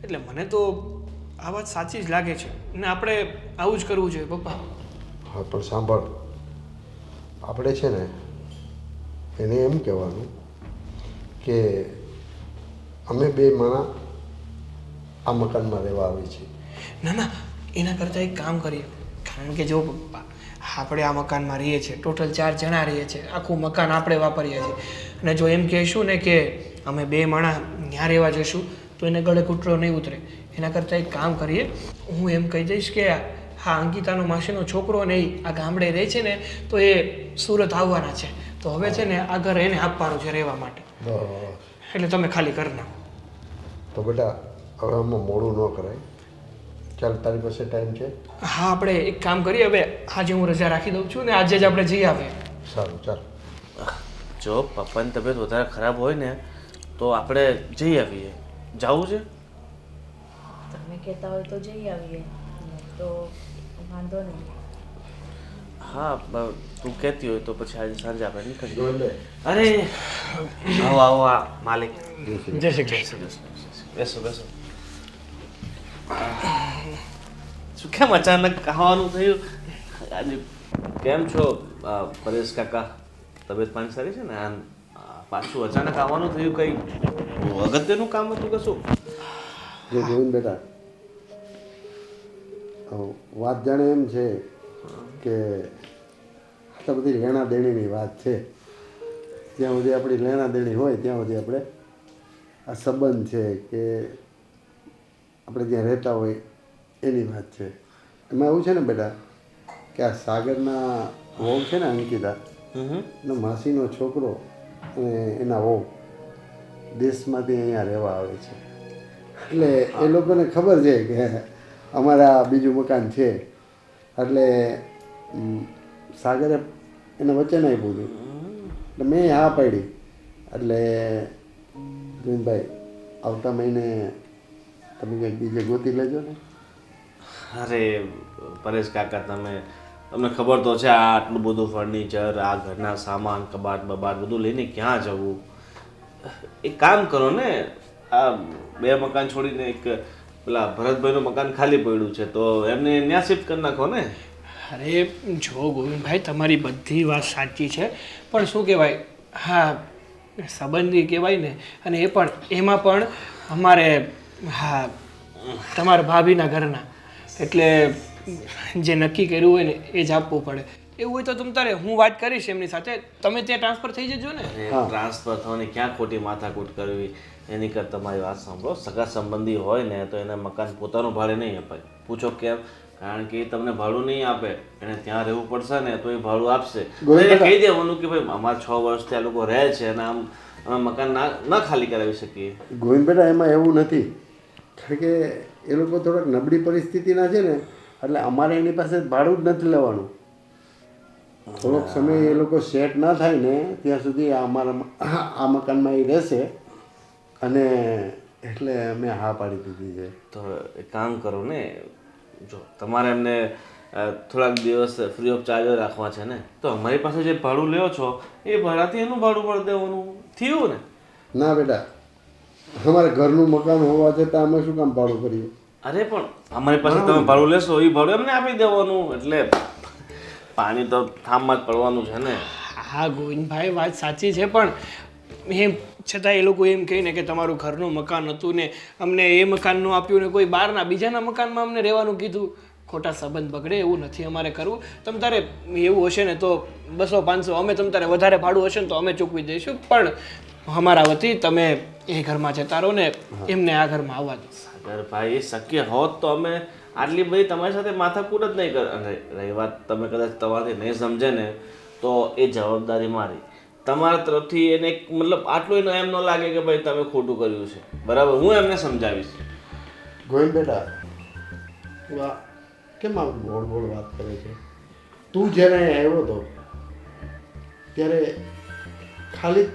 એટલે મને તો આ વાત સાચી જ લાગે છે ને આપણે આવું જ કરવું જોઈએ પપ્પા. હા પણ સાંભળ, આપણે છે ને એને એમ કહેવાનું કે અમે 2 માણસ આ મકાનમાં રહેવા આવી છીએ. ના ના, એના કરતાં એક કામ કરીએ, કારણ કે જો પપ્પા આપણે આ મકાનમાં રહીએ છીએ, ટોટલ 4 જણા રહીએ છીએ, આખું મકાન આપણે વાપરીએ છીએ, અને જો એમ કહેશું ને કે અમે 2 માણસ ત્યાં રહેવા જઈશું તો એને ગળે કૂતરો નહીં ઉતરે. એના કરતાં એક કામ કરીએ, હું એમ કહી દઈશ કે હા, અંકિતાનો માસીનો છોકરો ને એ આ ગામડે રહે છે ને તો એ સુરત આવવાના છે, તો હવે છે ને આ ઘર એને આપવાનું છે રહેવા માટે, એટલે તમે ખાલી કરી નાખો. તો બેટા હવે આમાં મોડું ન કરાય. ચાલ, તારી પાસે ટાઈમ છે? હા, આપણે એક કામ કરીએ, હવે આજે હું રજા રાખી દઉં છું ને આજે જ આપણે જઈ આવીએ. સારું, ચાલ. જો પપ્પાની તબિયત વધારે ખરાબ હોય ને તો આપણે જઈ આવીએ. જવું છે? તમે કહેતા હોય તો જઈ આવીએ, તો વાંધો નહીં. હા, તું કહેતી હોય તો પછી આજે સાંજે આપણે નીકળીએ. ગોવિંદભાઈ, અરે આવો આવો, આ માલિક. જય શ્રી કૃષ્ણ. બેસો બેસો. શું કેમ અચાનક આવવાનું થયું આજે? કેમ છો પરેશ કાકા? તબિયત પાણી સારી છે ને? આમ પાછું અચાનક આવવાનું થયું, કંઈ અગત્યનું કામ હતું કે શું? જે ગોવિંદ બેટા, વાત જાણે એમ છે કે આ તો બધી લેણા દેણીની વાત છે. જ્યાં સુધી આપણી લેણા દેણી હોય ત્યાં સુધી આપણે આ સંબંધ છે કે આપણે જ્યાં રહેતા હોય એની વાત છે. એમાં એવું છે ને બેટા કે આ સાગરના વહુ છે ને અંકિતા, એનો માસીનો છોકરો અને એના વહુ દેશમાંથી અહીંયા રહેવા આવે છે. એટલે એ લોકોને ખબર છે કે અમારા બીજું મકાન છે, એટલે સાગરે એને વચન આપ્યું હતું, એટલે મેં હા પાડી. એટલે ગોવિંદભાઈ, આવતા મહિને તમે કંઈક બીજે ગોતી લેજો ને. અરે પરેશ કાકા, તમને ખબર તો છે આ આટલું બધું ફર્નિચર, આ ઘરના સામાન, કબાટ બબાટ બધું લઈને ક્યાં જવું? એક કામ કરો ને, આ 2 મકાન છોડીને એક પેલા ભરતભાઈનું મકાન ખાલી પડ્યું છે તો એમને ત્યાં શિફ્ટ કરી નાખો ને. અરે જો ગોવિંદભાઈ, તમારી બધી વાત સાચી છે, પણ શું કહેવાય, હા સંબંધી કહેવાય ને, અને એમાં પણ અમારે હા તમારા ભાભીના ઘરના, એટલે જે નક્કી કર્યું હોય ને એ જ આપવું પડે. એવું હોય તો તમ તારે હું વાત કરીશ એમની સાથે, તમે ત્યાં ટ્રાન્સફર થઈ જજો ને. ટ્રાન્સફર થવાની ક્યાં ખોટી માથાકૂટ કરવી, એની કરતાં તમારી વાત સાંભળો. સગા સંબંધી હોય ને તો એને મકાન પોતાનું ભાડે નહીં અપાય. પૂછો કેમ? કારણ કે એ તમને ભાડું નહીં આપે, એને ત્યાં રહેવું પડશે ને તો એ ભાડું આપશે. એને કહી દેવાનું કે ભાઈ અમારા 6 વર્ષથી આ લોકો રહે છે અને આમ અમે મકાન ના ખાલી કરાવી શકીએ. ગોવિંદ બેટા, એમાં એવું નથી. કારણ કે એ લોકો થોડાક નબળી પરિસ્થિતિના છે ને, એટલે અમારે એની પાસે ભાડું જ નથી લેવાનું. થોડોક સમય એ લોકો સેટ ના થાય ને ત્યાં સુધી આ મકાનમાં એ રહેશે, અને એટલે અમે હા પાડી દીધી છે. તો એક કામ કરો ને, જો તમારે એમને થોડાક દિવસ ફ્રી ઓફ ચાર્જ રાખવા છે ને, તો અમારી પાસે જે ભાડું લ્યો છો એ ભાડાથી એનું ભાડું ભરી દેવાનું. થયું ને? ના બેટા, અમારે ઘરનું મકાન હોવા છતાં અમે શું કામ ભાડું કરીએ? અરે પણ અમારી પાસે તમે ભાડું લેશો એ ભાડું એમને આપી દેવાનું. એટલે પાણી તો થામમાં જ પડવાનું છે ને. હા ગોવિંદભાઈ, વાત સાચી છે, પણ એમ છતાં એ લોકો એમ કહીને કે તમારું ઘરનું મકાન હતું ને અમને એ મકાનનું આપ્યું ને કોઈ બહારના બીજાના મકાનમાં અમને રહેવાનું કીધું. ખોટા સંબંધ બગડે એવું નથી અમારે કરવું. તમ તારે એવું હશે ને તો 200-500 અમે તમ તારે વધારે ભાડું હશે ને તો અમે ચૂકવી દઈશું, પણ અમારા વતી તમે એ ઘરમાં જતા રહો ને એમને આ ઘરમાં આવવા દો. અગર ભાઈ એ શક્ય હોત તો અમે આટલી બધી તમારી સાથે માથાકૂટ જ નહીં કર. અને રહી વાત તમે કદાચ તમારાથી નહીં સમજે ને તો એ જવાબદારી મારી. તમારા તરફથી એને મતલબ આટલું એમ ન લાગે કે ભાઈ તમે ખોટું કર્યું છે, બરાબર? હું એમને સમજાવીશ. ગોવિંદ બેટા, વાહ, કેમ આવું ગોળ ગોળ વાત કરે છે? તું જ્યારે આવ્યો હતો ત્યારે ખાલી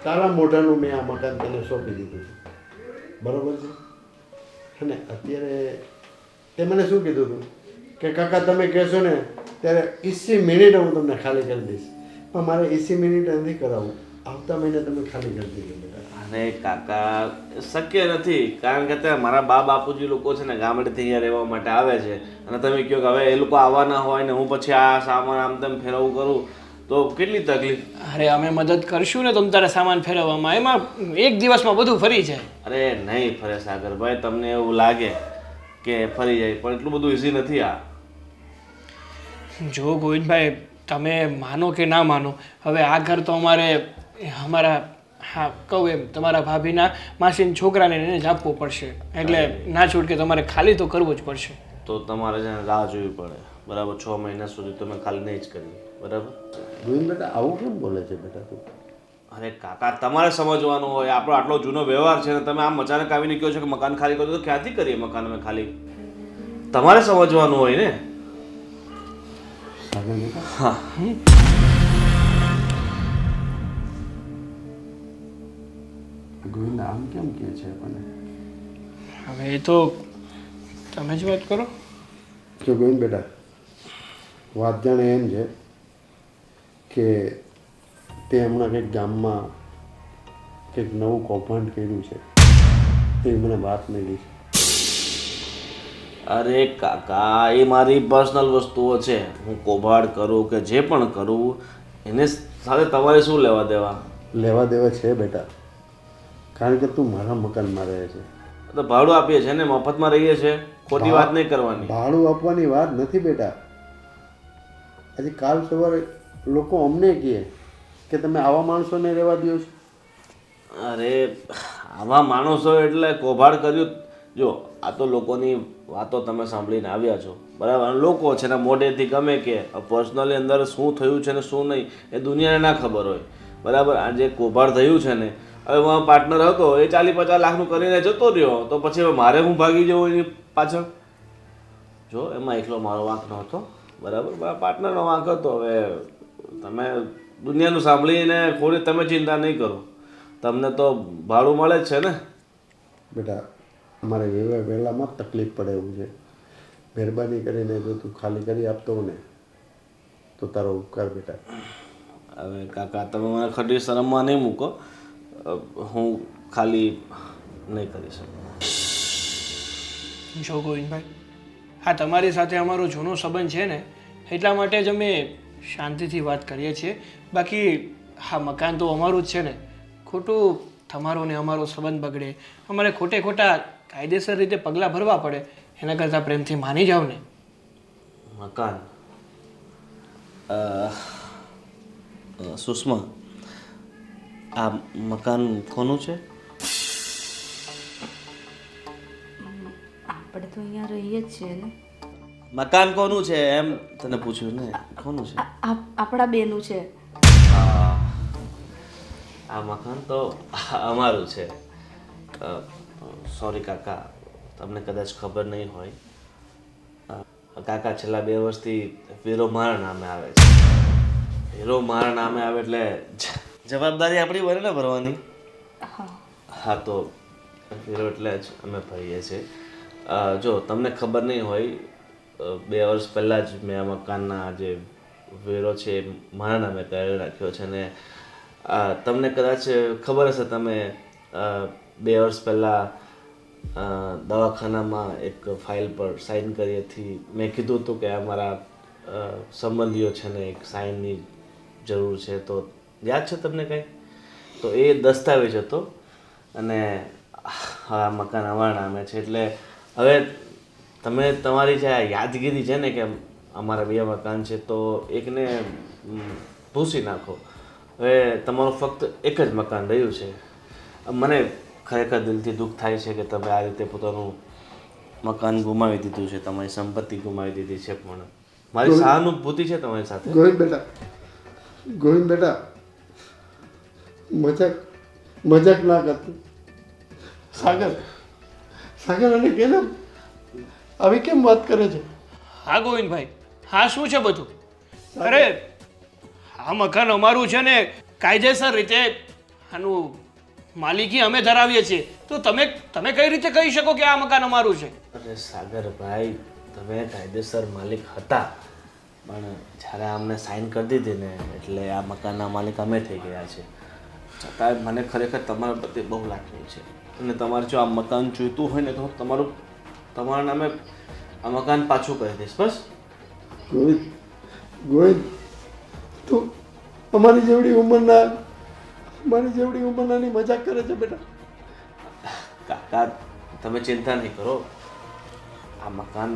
તારા મોઢાનું મેં આ મકાન તને સોંપી દીધું હતું, બરાબર છે? અને અત્યારે તે મને શું કીધું હતું કે કાકા તમે કહેશો ને ત્યારે 20 મિનિટ હું તમને ખાલી કરી દઈશ, પણ મારે 20 મિનિટ નથી કરાવવું, આવતા મહિને તમે ખાલી કરી દીધું બેટા. અને કાકા શક્ય નથી, કારણ કે અત્યારે મારા બા બાપુજી લોકો છે ને ગામડેથી અહીંયા રહેવા માટે આવે છે, અને તમે કહો કે હવે એ લોકો આવવાના હોય ને હું પછી આ સામાન આમ તેમ ફેરવવું કરું તો કેટલી તકલીફ. અરે અમે મદદ કરશું ને તમ તારે સામાન ફેરવવામાં, એમાં એક દિવસમાં બધું ફરી જાય. અરે નહીં ફરે સાગરભાઈ, તમને એવું લાગે કે ફરી જાય, પણ એટલું બધું ઇઝી નથી આ. જો ગોવિંદભાઈ, તમે માનો કે ના માનો, હવે આ ઘર તો અમારા હા કહું એમ તમારા ભાભીના માસીના છોકરાને એને જ આપવું પડશે, એટલે ના છૂટકે તમારે ખાલી તો કરવું જ પડશે. તો તમારે છે ને રાહ જોવી પડે, બરાબર? 6 મહિના સુધી તમે ખાલી નહીં જ કરીએ, બરાબર? ગોવિંદ બેટા, આવું કેમ બોલે છે બેટા તું? અરે કાકા, તમારે સમજવાનું હોય, આપણો આટલો જૂનો વ્યવહાર છે ને તમે આમ અચાનક આવીને કહો છો કે મકાન ખાલી કરો, તો ક્યાંથી કરીએ મકાન અમે ખાલી? તમારે સમજવાનું હોય ને. સાગર બેટા, હા, ગોવિંદ આમ કેમ કહે છે આપણને? હવે એ તો તમે જ વાત કરો. જો ગોવિંદ બેટા, વાત જાણે એમ છે કે તે હમણાં કંઈક ગામમાં કંઈક નવું કૌભાંડ કર્યું છે, એ મને વાત મળી છે. અરે કાકા, એ મારી પર્સનલ વસ્તુઓ છે. હું કૌભાંડ કરું કે જે પણ કરું એને સાથે તમારે શું લેવા દેવા? લેવા દેવા છે બેટા, કારણ કે તું મારા મકાનમાં રહે છે. તો ભાડું આપીએ છીએ ને, મફતમાં રહીએ છીએ, ખોટી વાત નહીં કરવાની. ભાડું આપવાની વાત નથી બેટા. હજી કાલ સવારે લોકો અમને કહે કે તમે આવા માણસોને રહેવા દો છો. અરે આવા માણસો એટલે કૌભાંડ કર્યું. જો આ તો લોકોની વાતો તમે સાંભળીને આવ્યા છો, બરાબર? લોકો છે ને મોઢેથી ગમે કે પર્સનલી અંદર શું થયું છે ને શું નહીં એ દુનિયાને ના ખબર હોય, બરાબર? આ જે કૌભાંડ થયું છે ને, હવે મારો પાર્ટનર હતો એ 40-50 લાખનું કરીને જતો રહ્યો, તો પછી હવે મારે હું ભાગી જવું એની પાછળ? જો એમાં એકલો મારો વાંક નહોતો, બરાબર? મારા પાર્ટનરનો વાંક હતો. હવે તમે દુનિયાનું સાંભળીને ખોટી તમે ચિંતા નહીં કરો, તમને તો ભાડું મળે જ છે ને. બેટા, અમારે વહેલામાં જ તકલીફ પડે એવું છે. મહેરબાની કરીને જો તું ખાલી કરી આપતો ને તો તારો ઉપકાર બેટા. હવે કાકા, તમે મને ખટી શરમમાં નહીં મૂકો, હું ખાલી નહીં કરી શકું. જો ગોવિંદભાઈ, હા તમારી સાથે અમારો જૂનો સંબંધ છે ને એટલા માટે જ અમે શાંતિથી વાત કરીએ છીએ. બાકી હા મકાન તો અમારું જ છે ને, ખોટું તમારો ને અમારો સંબંધ બગડે, અમારે ખોટે ખોટા કાયદેસર રીતે પગલાં ભરવા પડે, એના કરતાં પ્રેમથી માની જાઓ ને. મકાન સુષ્મા, આ મકાન કોનું છે? આપણે તો અહીંયા રહીએ જ છીએ ને. મકાન કોનું છે એમ તને પૂછ્યું ને, કોનું છે? આપણા બેનું છે. આ મકાન તો અમારું છે. સોરી કાકા, તમને કદાચ ખબર નહીં હોય, કાકા છેલ્લા 2 વર્ષથી વીરો મારા નામે આવે છે. વીરો મારા નામે આવે એટલે જવાબદારી આપણી બને ને ભરવાની. હા, તો વીરો એટલે જ અમે ભરીએ છીએ. જો તમને ખબર નહીં હોય, 2 વર્ષ પહેલાં જ મેં આ મકાનના જે વેરો છે એ મારા નામે કરી રાખ્યો છે. ને તમને કદાચ ખબર હશે, તમે 2 વર્ષ પહેલાં દવાખાનામાં એક ફાઇલ પર સાઇન કરી હતી. મેં કીધું હતું કે અમારા સંબંધીઓ છે ને એક સાઇનની જરૂર છે, તો યાદ છે તમને કંઈ? તો એ દસ્તાવેજ હતો અને આ મકાન અમારા નામે છે. એટલે હવે તમે તમારી જે આ યાદગીરી છે ને કે અમારા 2 મકાન છે, તો એકને ભૂંસી નાખો. હવે તમારું ફક્ત એક જ મકાન રહ્યું છે. મને ખરેખર દિલથી દુઃખ થાય છે કે તમે આ રીતે પોતાનું મકાન ગુમાવી દીધું છે, તમારી સંપત્તિ ગુમાવી દીધી છે, પણ મારી સહાનુભૂતિ છે તમારી સાથે. ગોવિંદ બેટા, મજાક ના કરતું. સાગર અને કેમ આવી કેમ વાત કરે છે? હા ગોવિંદભાઈ, હા શું છે બધું? અરે આ મકાન અમારું છે ને, કાયદેસર રીતે આનું માલિકી અમે ધરાવીએ છીએ, તો તમે કઈ રીતે કહી શકો કે આ મકાન અમારું છે? અરે સાગરભાઈ, તમે કાયદેસર માલિક હતા, પણ જ્યારે અમને સાઇન કરી દીધી ને એટલે આ મકાનના માલિક અમે થઈ ગયા છે. છતાંય મને ખરેખર તમારા પ્રત્યે બહુ લાગણી છે, અને તમારે જો આ મકાન જોઈતું હોય ને તો તમારા નામે આ મકાન પાછું કરી દઈશ. બસ ગોવિંદ, તું અમારી જેવડી ઉંમરનાની મજાક કરે છે બેટા. કાકા, તમે ચિંતા નહીં કરો, આ મકાન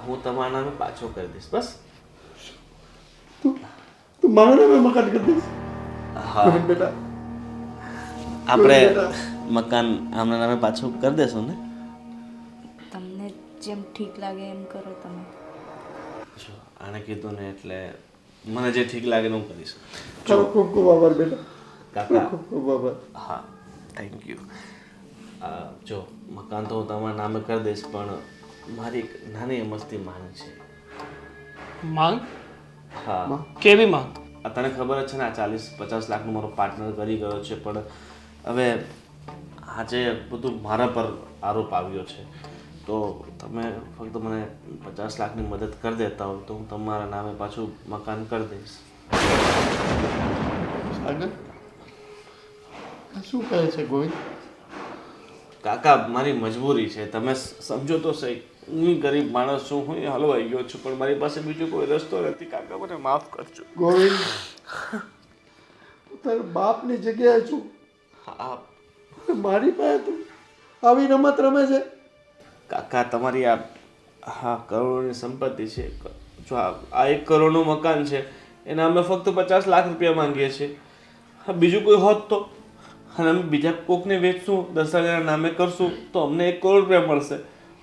હું તમારા નામે પાછું કરી દઈશ. બસ તું મારા નામે મકાન કરી દઈશ? હા બેટા, આપણે મકાન આમના નામે પાછું કરી દેશું ને? તમને જેમ ઠીક લાગે એમ કરો તમે. જો આને કીધું ને એટલે મને જે ઠીક લાગે હું કરીશ. ચાલો, ખૂબ ખૂબ આભાર બેટા. કાકા, ખૂબ ખૂબ આભાર. હા, થેન્ક યુ. જો મકાન તો હું તમારા નામે કરી દઈશ, પણ મારી એક નાની અમસ્તી માંગ છે. માંગ? હા. કેવી માંગ? તને ખબર જ છે ને, આ 40-50 લાખનું મારો પાર્ટનર કરી ગયો છે, પણ હવે આજે બધું મારા પર આરોપ આવ્યો છે, તો તમે ફક્ત મને 50 લાખની મદદ કરી દેતા હો તો હું તમારા નામે પાછું મકાન કરી દઈશ. સાગર, શું કહે છે ગોવિંદ? કાકા, મારી મજબૂરી છે, તમે સમજો તો સહી. હું ગરીબ માણસ છું, હું હલવાઈ ગયો છું, પણ મારી પાસે બીજો કોઈ રસ્તો નથી. કાકા, મને માફ કરજો. ગોવિંદ, તારા બાપની જગ્યાએ છું. હા મારી પાસે તું આવી રમત રમે છે? કાકા, તમારી આ કરોડોની સંપત્તિ છે. જો આ 1 કરોડનું મકાન છે, એના અમે ફક્ત 50 લાખ રૂપિયા માંગીએ છીએ. હા, બીજું કોઈ હોત તો, અને અમે બીજા કોકને વેચશું, 10,000 નામે કરશું તો અમને 1 કરોડ રૂપિયા મળશે.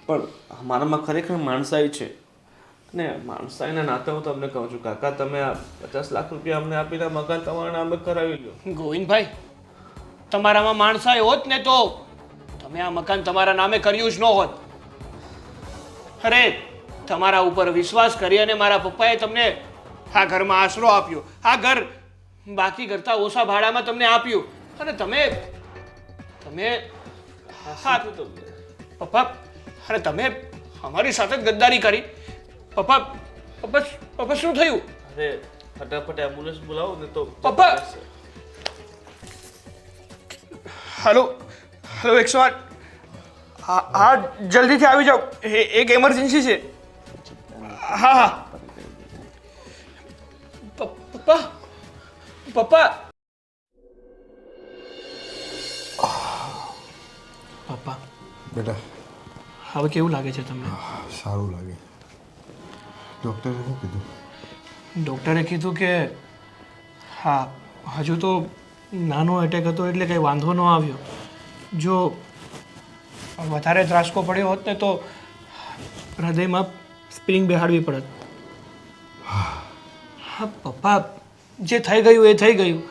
પણ અમારામાં ખરેખર માણસાઈ છે, ને માણસાઈના નાતે હું તમને કહું છું કાકા, તમે આ 50 લાખ રૂપિયા અમને આપીને મકાન તમારા નામે કરાવી લો. ગોવિંદભાઈ, તમારામાં માણસાઈ હોત ને તો તમે આ મકાન તમારા નામે કર્યું જ ન હોત. અરે તમારા ઉપર વિશ્વાસ કરી અને મારા પપ્પાએ તમને આ ઘરમાં આશરો આપ્યો, આ ઘર બાકી કરતાં ઓછા ભાડામાં તમને આપ્યું, અને તમે પપ્પા, અરે તમે અમારી સાથે જ ગદ્દારી કરી. પપ્પા શું થયું? અરે ફટાફટ એમ્બ્યુલન્સ બોલાવો ને તો. પપ્પા, હેલો 108. હા, જલ્દીથી આવી જાઓ, એક એમરજન્સી છે. હા. પપ્પા. પપ્પા બેટા હવે કેવું લાગે છે તમને? સારું લાગે. ડૉક્ટરે શું કીધું? ડૉક્ટરે કીધું કે હા, હજુ તો નાનો એટેક હતો એટલે કંઈ વાંધો ન આવ્યો. જો વધારે ત્રાસકો પડ્યો હોત ને તો હૃદયમાં સ્પ્રિંગ બેહાડવી પડત. હા પપ્પા, જે થઈ ગયું એ થઈ ગયું.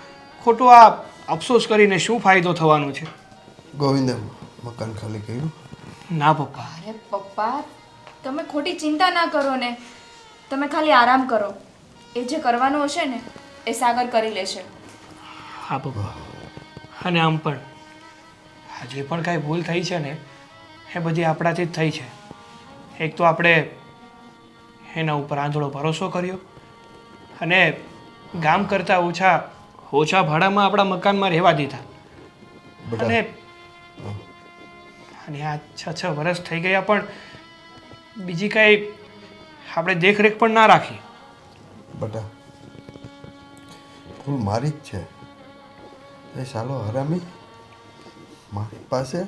ખોટું આ અફસોસ કરીને શું ફાયદો થવાનો છે? ગોવિંદે મકાન ખાલી કર્યું? ના પપ્પા. અરે પપ્પા, તમે ખોટી ચિંતા ના કરો ને. તમે ખાલી આરામ કરો. એ જે કરવાનું હશે ને એ સાગર કરી લેશે. હા પપ્પા. અને આમ પણ આ જે પણ કાંઈ ભૂલ થઈ છે ને એ બધી આપણાથી જ થઈ છે. એક તો આપણે એના ઉપર આંધળો ભરોસો કર્યો અને ગામ કરતાં ઓછા ભાડામાં આપણા મકાનમાં રહેવા દીધા. બેટા અને આ 6 વર્ષ થઈ ગયા પણ બીજી કાંઈ આપણે દેખરેખ પણ ના રાખી. બેટા ભૂલ મારી જ છે. એ સાલો હરામી મારી પાસે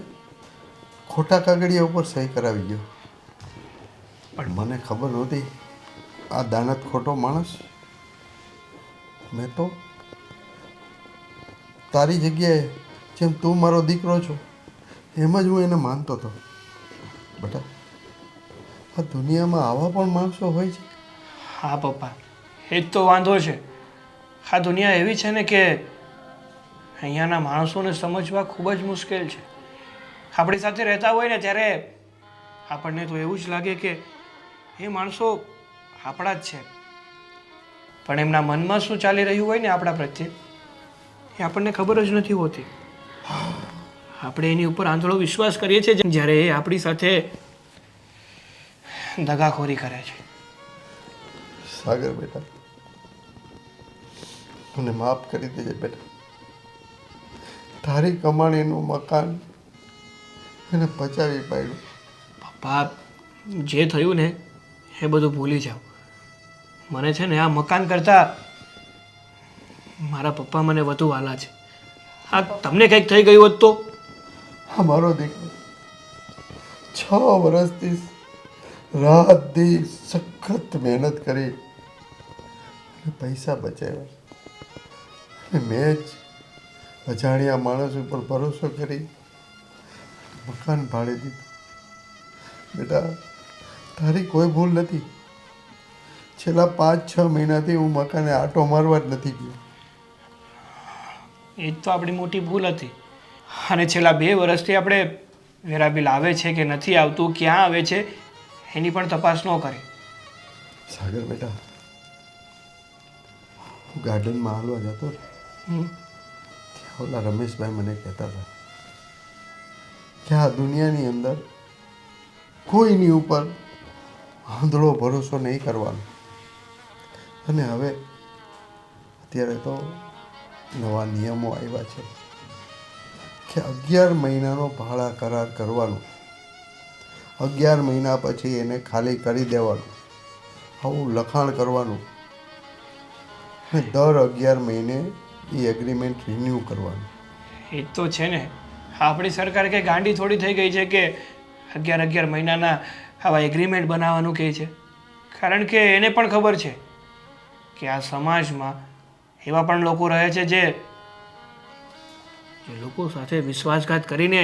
ખોટા કાગળિયા ઉપર સહી કરાવી ગયો. પણ મને ખબર નહોતી આ દાનત ખોટો માણસ. મેં તો તારી જગ્યાએ જેમ તું મારો દીકરો છો એમ જ હું એને માનતો હતો. બેટા આ દુનિયામાં આવા પણ માણસો હોય છે. હા પપ્પા, એ જ તો વાંધો છે. આ દુનિયા એવી છે ને કે અહીંયાના માણસોને સમજવા ખૂબ જ મુશ્કેલ છે. આપણી સાથે રહેતા હોય ને ત્યારે આપણને તો એવું જ લાગે કે એ માણસો આપણા જ છે. પણ એમના મનમાં શું ચાલી રહ્યું હોય ને આપણા પ્રત્યે એ આપણને ખબર જ નથી હોતી. આપણે એની ઉપર આંધળો વિશ્વાસ કરીએ છીએ જ્યારે એ આપણી સાથે દગાખોરી કરે છે. સાગર બેટા મને માફ કરી દેજે બેટા. તારી કમાણીનું મકાન એને પચાવી પાડ્યું. પપ્પા, જે થયું ને એ બધું ભૂલી જાઓ. મને છે ને આ મકાન કરતાં મારા પપ્પા મને વધુ વાલા છે. આ તમને કંઈક થઈ ગયું હોત તો? અમારો દીકરો 6 વર્ષથી રાત દી સખત મહેનત કરી અને પૈસા બચાવ્યા અને મેં જ અજાણ્યા માણસ ઉપર ભરોસો કરી મકાન ભાડે દીધું. બેટા તારી કોઈ ભૂલ નથી. છેલ્લા 5-6 મહિનાથી હું મકાને આંટો મારવા જ નથી ગયો. એ જ તો આપણી મોટી ભૂલ હતી. અને છેલ્લા 2 વર્ષથી આપણે વેરા બિલ આવે છે કે નથી આવતું, ક્યાં આવે છે એની પણ તપાસ ન કરી. સાગર બેટા હું ગાર્ડનમાં હાલવા જતો ને હમ. ત્યાં ઓલા રમેશભાઈ મને કહેતા હતા કે આ દુનિયાની અંદર કોઈની ઉપર આંધળો ભરોસો નહીં કરવાનો. અને હવે અત્યારે તો નવા નિયમો આવ્યા છે કે 11 મહિનાનો ભાડા કરાર કરવાનો. 11 મહિના પછી એને ખાલી કરી દેવાનું. આવું લખાણ કરવાનું અને દર 11 મહિને એ એગ્રીમેન્ટ રિન્યૂ કરવાનું. એ જ તો છે ને. આપણી સરકાર કે ગાંડી થોડી થઈ ગઈ છે કે 11 મહિનાના આવા એગ્રીમેન્ટ બનાવવાનું કહે છે. કારણ કે એને પણ ખબર છે કે આ સમાજમાં એવા પણ લોકો રહે છે જે લોકો સાથે વિશ્વાસઘાત કરીને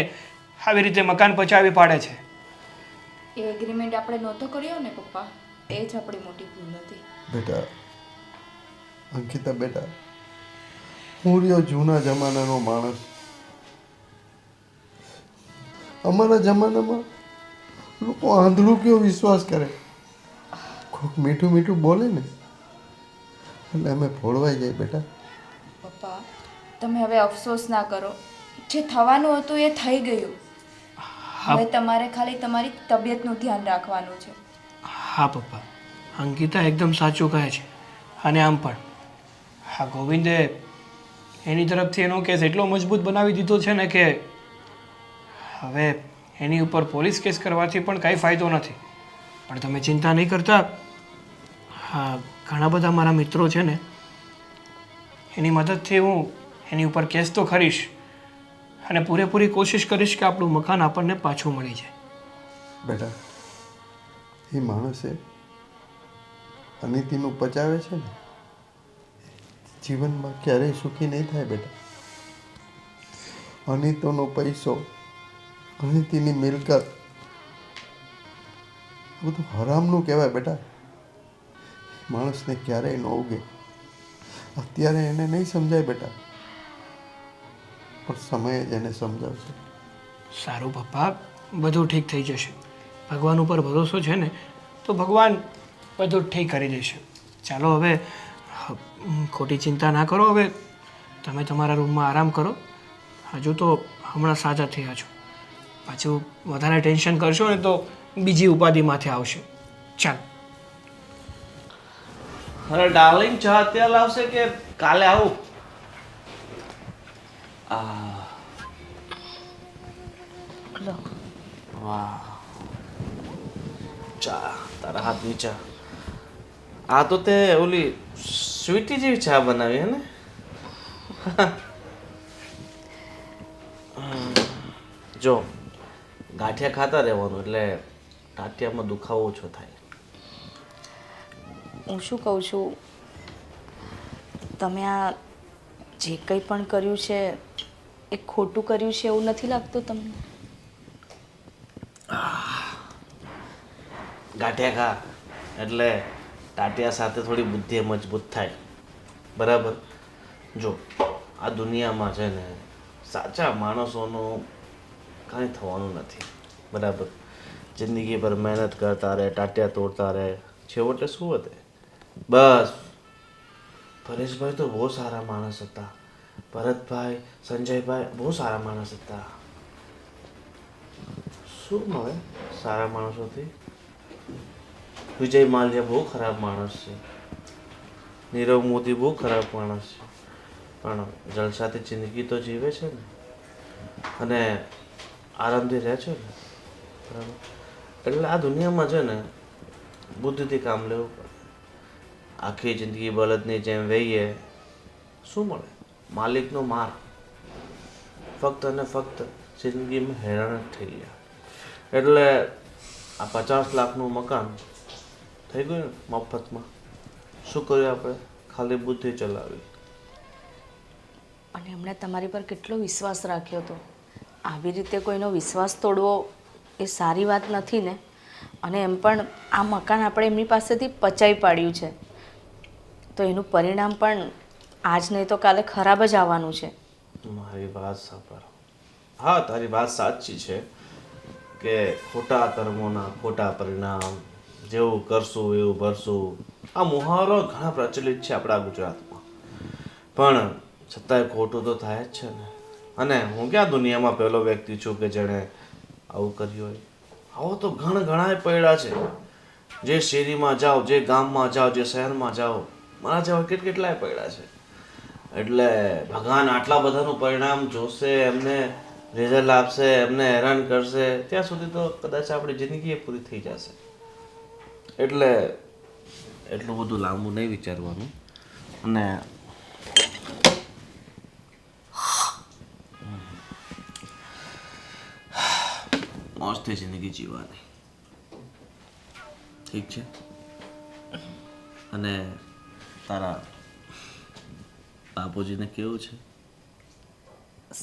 આવી રીતે મકાન પચાવી પાડે છે. એ એગ્રીમેન્ટ આપણે નહોતો કર્યો ને પપ્પા, એ જ આપણી મોટી ભૂલ હતી. બેટા અંકિતા બેટા હું રહ્યો જૂના જમાનાનો માણસ. અમારા જમાનામાં લોકો આંધળું કેવો વિશ્વાસ કરે. કોઈક મીઠું મીઠું બોલે ને એટલે અમે ફોડવાઈ જાય. બેટા પપ્પા, તમે હવે અફસોસ ના કરો. જે થવાનું હતું એ થઈ ગયું. હવે તમારે ખાલી તમારી તબિયતનું ધ્યાન રાખવાનું છે. હા પપ્પા, અંકિતા એકદમ સાચું કહે છે. અને આમ પણ હા ગોવિંદે એની તરફથી એનો કેસ એટલો મજબૂત બનાવી દીધો છે ને કે હવે એની ઉપર પોલીસ કેસ કરવાથી પણ કાંઈ ફાયદો નથી. પણ તમે ચિંતા નહીં કરતા. હા, ઘણા બધા મારા મિત્રો છે ને એની મદદથી હું એની ઉપર કેસ તો કરીશ. અને પૂરેપૂરી કોશિશ કરીશ કે આપણું મકાન આપણને પાછું મળી જાય. બેટા એ માણસે અનિતિનું પચાવે છે ને, જીવનમાં ક્યારેય સુખી નહીં થાય બેટા. અનિતિનો પૈસો, અનિતિની મિલકત, આ બધું હરામનું કહેવાય બેટા. માણસને ક્યારેય ન ઉગે. અત્યારે એને નહીં સમજાય બેટા, પણ સમય જ એને સમજાવશે. સારું પપ્પા, બધું ઠીક થઈ જશે. ભગવાન ઉપર ભરોસો છે ને, તો ભગવાન બધું ઠીક કરી દેશે. ચાલો હવે ખોટી ચિંતા ના કરો. હવે તમે તમારા રૂમમાં આરામ કરો. હજુ તો હમણાં સાજા થયા છો. પાછું વધારે ટેન્શન કરશો ને તો બીજી ઉપાધિ માથે આવશે. ચાલ. અરે ડાર્લિંગ, ચા અત્યારે લાવશે કે કાલે આવું? લો. વાહ, ચા, તારા હાથની ચા. આ તો તે ઓલી સ્વીટી જેવી ચા બનાવી હે ને? જો, ગાંઠિયા ખાતા રહેવાનું એટલે ટાટિયામાં દુખાવો ઓછો થાય. હું શું કહું છું, તમે આ જે કંઈ પણ કર્યું છે એ ખોટું કર્યું છે એવું નથી લાગતું તમને? ગાંઠિયા ખા એટલે ટાટિયા સાથે થોડી બુદ્ધિ મજબૂત થાય. બરાબર? જો, આ દુનિયામાં છે ને સાચા માણસોનું કાંઈ થવાનું નથી. બરાબર? જિંદગી પર મહેનત કરતા રહે, ટાટિયા તોડતા રહે, છેવટે શું વધે? બસ. પરેશભાઈ તો બહુ સારા માણસ હતા. ભરતભાઈ, સંજયભાઈ બહુ સારા માણસ હતા. શું મળે સારા માણસોથી? વિજય માલ્યા બહુ ખરાબ માણસ છે. નીરવ મોદી બહુ ખરાબ માણસ છે. પણ જલસાથી જિંદગી તો જીવે છે ને, અને આરામથી રહે છે ને. બરાબર? એટલે આ દુનિયામાં છે ને બુદ્ધિથી કામ લેવું પડે. આખી જિંદગી બળદની જેમ વહીએ, શું મળે? માલિકનો માર. ફક્ત અને ફક્ત જિંદગીમાં હેરાન જ થઈ ગયા. એટલે આ 50 લાખનું મકાન થઈ ગયું ને મફતમાં. શું કર્યું આપણે? ખાલી બુદ્ધિ ચલાવી. અને એમણે તમારી પર કેટલો વિશ્વાસ રાખ્યો હતો. આવી રીતે કોઈનો વિશ્વાસ તોડવો એ સારી વાત નથી ને. અને એમ પણ આ મકાન આપણે એમની પાસેથી પચાવી પાડ્યું છે, તો એનું પરિણામ પણ આજ નહીં તો કાલે ખરાબ જ આવવાનું છે. મારી વાત સાંભળ. હા, તારી વાત સાચી છે કે ખોટા કર્મોના ખોટા પરિણામ, જેવું કરશું એવું ભરશું. આ મુહાવરો ઘણા પ્રચલિત છે આપણા ગુજરાતમાં, પણ છતાંય ખોટું તો થાય જ છે ને. અને હું ક્યાં દુનિયામાં પહેલો વ્યક્તિ છું કે જેણે આવું કર્યું હોય. આવો તો ઘણાય પડ્યા છે. જે શેરીમાં જાઓ, જે ગામમાં જાઓ, જે શહેરમાં જાઓ, મારા જેવા કેટલાય પડ્યા છે. એટલે ભગવાન આટલા બધાનું પરિણામ જોશે, એમને રિઝલ્ટ આપશે, એમને હેરાન કરશે, ત્યાં સુધી તો કદાચ આપણી જિંદગી પૂરી થઈ જશે. એટલે એટલું બધું લાંબુ નહીં વિચારવાનું અને મોજથી જિંદગી જીવવાની. ઠીક છે? અને તારા બાપુજીને કેવું છે?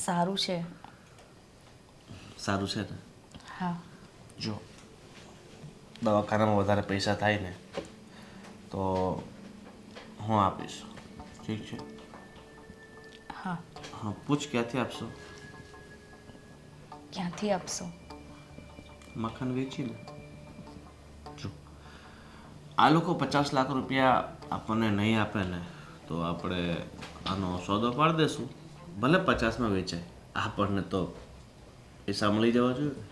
સારું છે. સારું છે ને? હા. જો, દવાખાનામાં વધારે પૈસા થાય ને તો હું આપીશ. ઠીક છે? હા. હા, પૂછ ક્યાંથી આપશો? ક્યાંથી આપશો? મકાન વેચીને. જો, આ લોકો 50 લાખ રૂપિયા આપણને નહીં આપે ને તો આપણે આનો સોદો પાડી દેશું. ભલે 50માં વેચાય, આપણને તો પૈસા મળી જવા જોઈએ.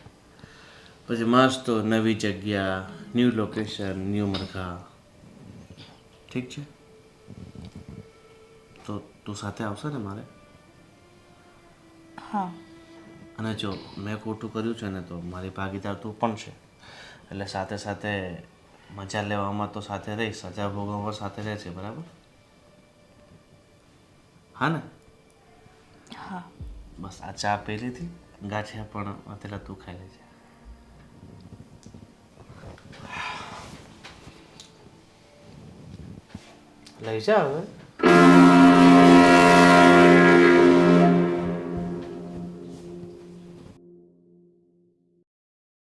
પછી મસ્ત નવી જગ્યા, ન્યૂ લોકેશન, ન્યૂ મરઘા. ઠીક છે? તો તું સાથે આવશે ને મારે? હા. અને જો મેં ખોટું કર્યું છે ને તો મારી ભાગીદાર તું પણ છે. એટલે સાથે સાથે મજા લેવામાં તો સાથે રહી, સજા ભોગવવામાં સાથે રહે છે. બરાબર? હા ને? હા. બસ આ ચા પી લીધી ગાંઠિયા પણ અત્યારે તું ખાઈ લેજે લઈ જા હવે